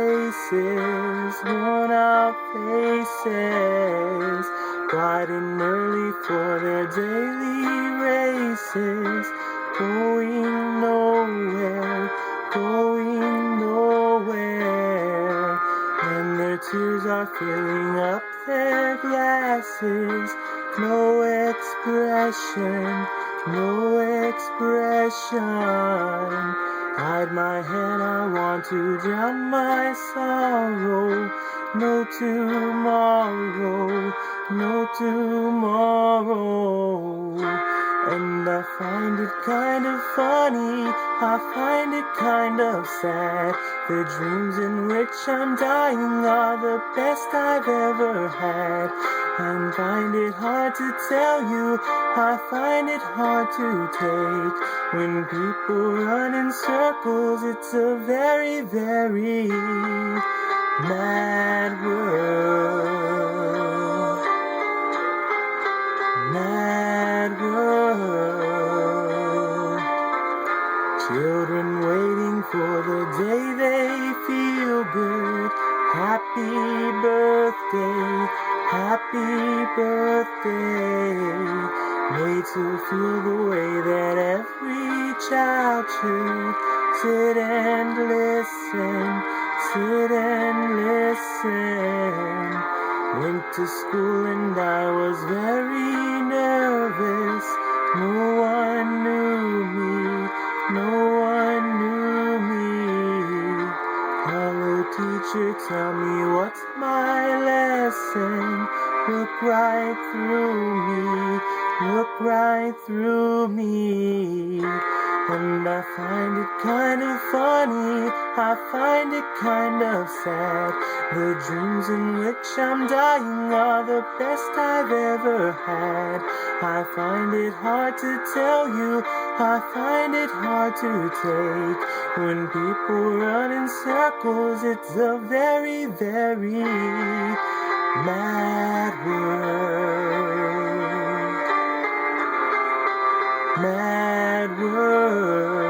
places, worn out faces, bright and early for their daily races, going nowhere, going nowhere, and their tears are filling up their glasses. No expression, no expression. Hide my head, I want to drown my sorrow. No tomorrow, no tomorrow. And I find it kind of funny, I find it kind of sad. The dreams in which I'm dying are the best I've ever had. And find it hard to tell you, I find it hard to take. When people run in circles, it's a very, very mad world. Mad world. Children waiting for the day they feel good. Happy birthday, happy birthday. Made to feel the way that every child should. Sit and listen, sit and listen. Went to school and I was very nervous. No one knew me, no one knew me. Hello teacher, tell me what's my lesson. Look right through me, look right through me. And I find it kind of funny, I find it kind of sad. The dreams in which I'm dying are the best I've ever had. I find it hard to tell you, I find it hard to take. When people run in circles, it's a very, very mad world. Mad world.